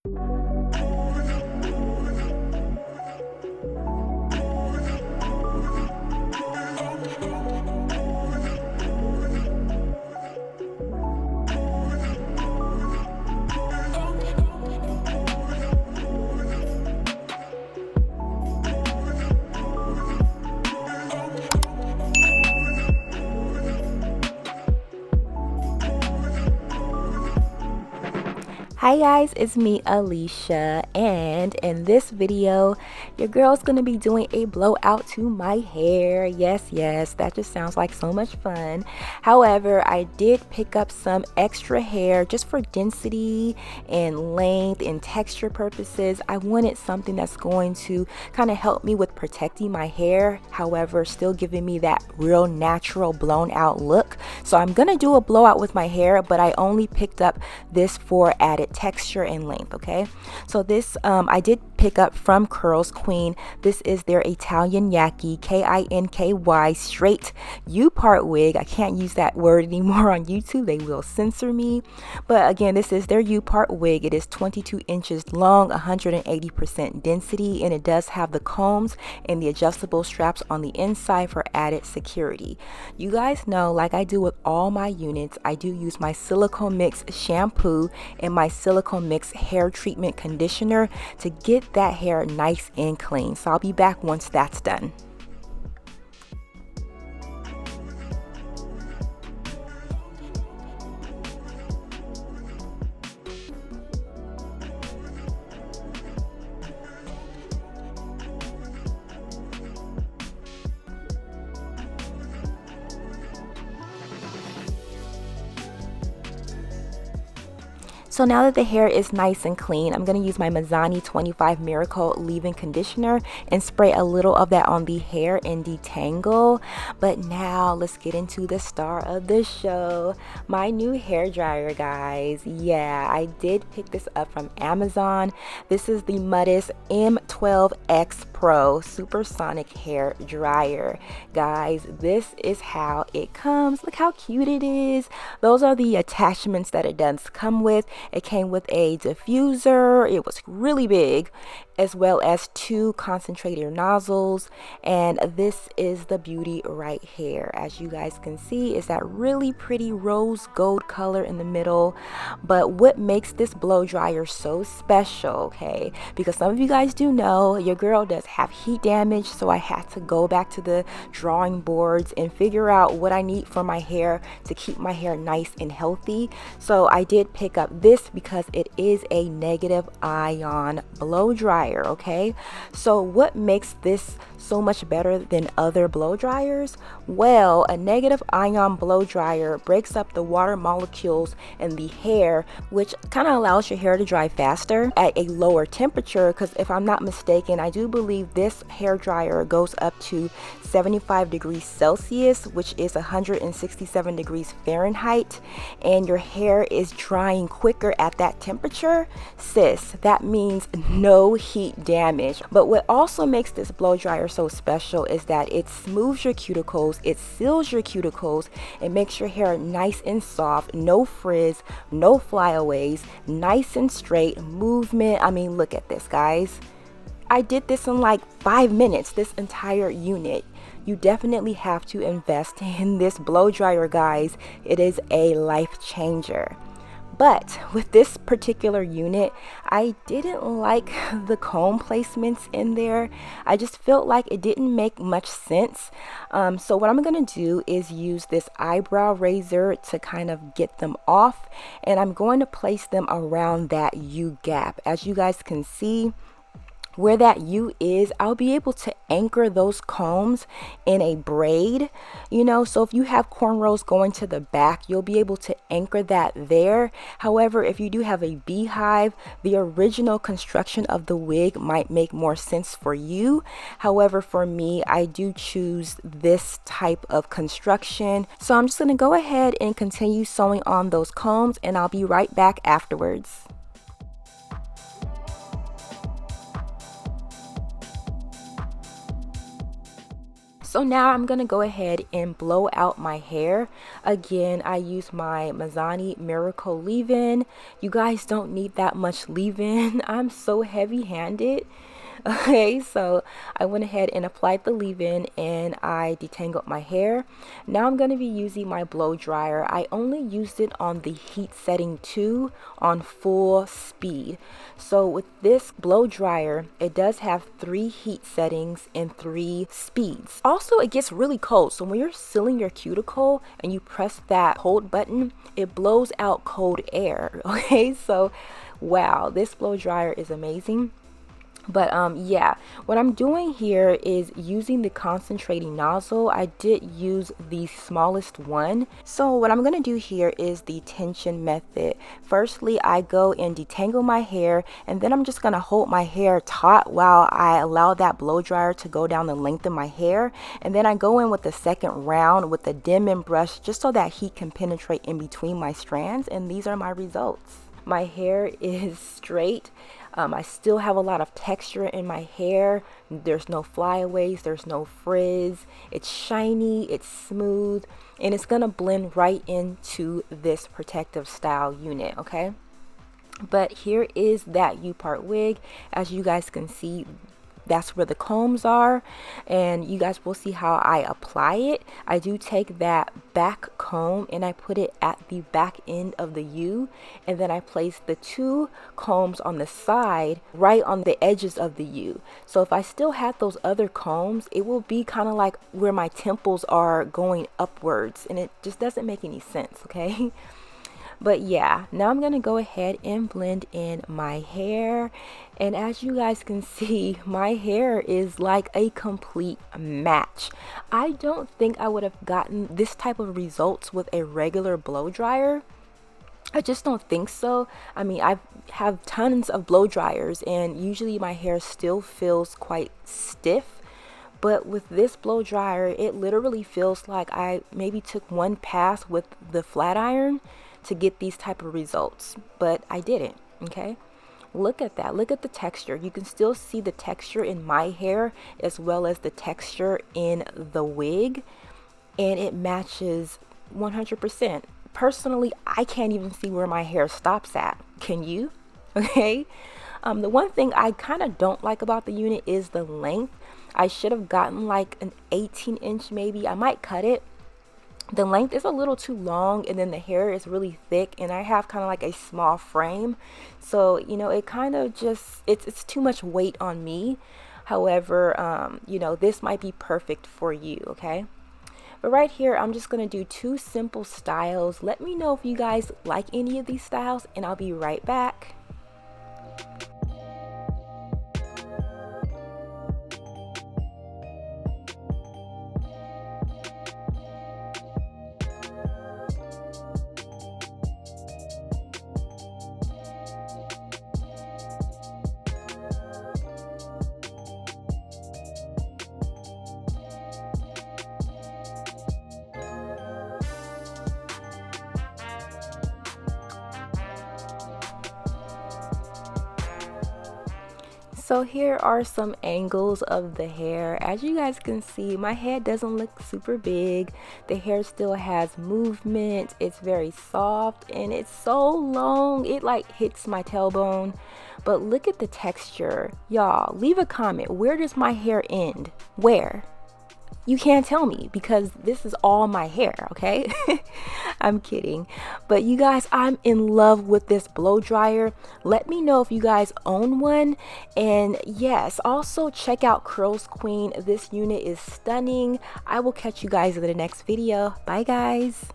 Hi guys, it's me Alicia, and in this video your girl's gonna be doing a blowout to my hair. Yes, that just sounds like so much fun. However, I did pick up some extra hair just for density and length and texture purposes. I wanted something that's going to kind of help me with protecting my hair, however still giving me that real natural blown out look. So I'm gonna do a blowout with my hair, but I only picked up this for added texture and length. Okay, so this I did pick up from Curls Queen. This is their Italian Yaki, Kinky straight U-part wig. I can't use that word anymore on YouTube, they will censor me, but again, this is their U-part wig. It is 22 inches long, 180% density, and it does have the combs and the adjustable straps on the inside for added security. You guys know, like I do with all my units, I do use my silicone mix shampoo and my silicone mix hair treatment conditioner to get that hair nice and clean. So I'll be back once that's done. So now that the hair is nice and clean, I'm going to use my Mazzani 25 Miracle leave-in conditioner and spray a little of that on the hair and detangle. But now let's get into the star of the show, my new hair dryer, guys. Yeah, I did pick this up from Amazon. This is the Muttus M12X Pro Supersonic hair dryer. Guys, this is how it comes. Look how cute it is. Those are the attachments that it does come with. It came with a diffuser. It was really big, as well as 2 concentrator nozzles, and this is the beauty right here. As you guys can see, is that really pretty rose gold color in the middle. But what makes this blow dryer so special, okay, because some of you guys do know your girl does have heat damage, so I had to go back to the drawing boards and figure out what I need for my hair to keep my hair nice and healthy. So I did pick up this because it is a negative ion blow dryer. Okay, so what makes this so much better than other blow dryers? Well, a negative ion blow dryer breaks up the water molecules in the hair, which kind of allows your hair to dry faster at a lower temperature, because if I'm not mistaken, I do believe this hair dryer goes up to 75 degrees Celsius, which is 167 degrees Fahrenheit, and your hair is drying quicker at that temperature. Sis, that means no heat damage. But what also makes this blow dryer so special is that it smooths your cuticles, it seals your cuticles, it makes your hair nice and soft, no frizz, no flyaways, nice and straight movement. I mean, look at this, guys. I did this in like 5 minutes, this entire unit. You definitely have to invest in this blow dryer, guys. It is a life changer. But with this particular unit, I didn't like the comb placements in there. I just felt like it didn't make much sense. So what I'm going to do is use this eyebrow razor to kind of get them off. And I'm going to place them around that U gap. As you guys can see, where that U is, I'll be able to anchor those combs in a braid, you know, so if you have cornrows going to the back, you'll be able to anchor that there. However, if you do have a beehive, the original construction of the wig might make more sense for you. However, for me, I do choose this type of construction. So I'm just going to go ahead and continue sewing on those combs, and I'll be right back afterwards. So now I'm going to go ahead and blow out my hair. Again, I use my Mizani Miracle leave-in. You guys don't need that much leave-in. I'm so heavy-handed. Okay, so I went ahead and applied the leave-in and I detangled my hair. Now I'm going to be using my blow dryer. I only used it on the heat setting 2 on full speed. So with this blow dryer, it does have 3 heat settings and 3 speeds. Also, it gets really cold. So when you're sealing your cuticle and you press that hold button, it blows out cold air. Okay, so wow, this blow dryer is amazing. But yeah, what I'm doing here is using the concentrating nozzle. I did use the smallest one. So what I'm going to do here is the tension method. Firstly, I go and detangle my hair, and then I'm just going to hold my hair taut while I allow that blow dryer to go down the length of my hair. And then I go in with the second round with the dim brush just so that heat can penetrate in between my strands. And these are my results. My hair is straight. I still have a lot of texture in my hair. There's no flyaways, there's no frizz. It's shiny, it's smooth, and it's gonna blend right into this protective style unit, okay? But here is that U-part wig. As you guys can see, that's where the combs are, and you guys will see how I apply it. I do take that back comb and I put it at the back end of the U, and then I place the 2 combs on the side right on the edges of the U. So if I still had those other combs, it will be kind of like where my temples are going upwards, and it just doesn't make any sense, okay? But yeah, now I'm going to go ahead and blend in my hair. And as you guys can see, my hair is like a complete match. I don't think I would have gotten this type of results with a regular blow dryer. I just don't think so. I mean, I have tons of blow dryers and usually my hair still feels quite stiff. But with this blow dryer, it literally feels like I maybe took one pass with the flat iron to get these type of results, but I didn't. Okay, look at that. Look at the texture. You can still see the texture in my hair as well as the texture in the wig, and it matches 100%. Personally, I can't even see where my hair stops at. Can you? Okay. The one thing I kind of don't like about the unit is the length. I should have gotten like an 18-inch maybe. I might cut it. The length is a little too long, and then the hair is really thick, and I have kind of like a small frame, so you know, it kind of just it's too much weight on me. However, you know, this might be perfect for you, okay? But right here, I'm just gonna do 2 simple styles. Let me know if you guys like any of these styles, and I'll be right back. So here are some angles of the hair. As you guys can see, my head doesn't look super big. The hair still has movement. It's very soft and it's so long. It like hits my tailbone. But look at the texture. Y'all, leave a comment. Where does my hair end? Where? You can't tell me because this is all my hair, okay? I'm kidding. But you guys, I'm in love with this blow dryer. Let me know if you guys own one. And yes, also check out Curls Queen. This unit is stunning. I will catch you guys in the next video. Bye guys.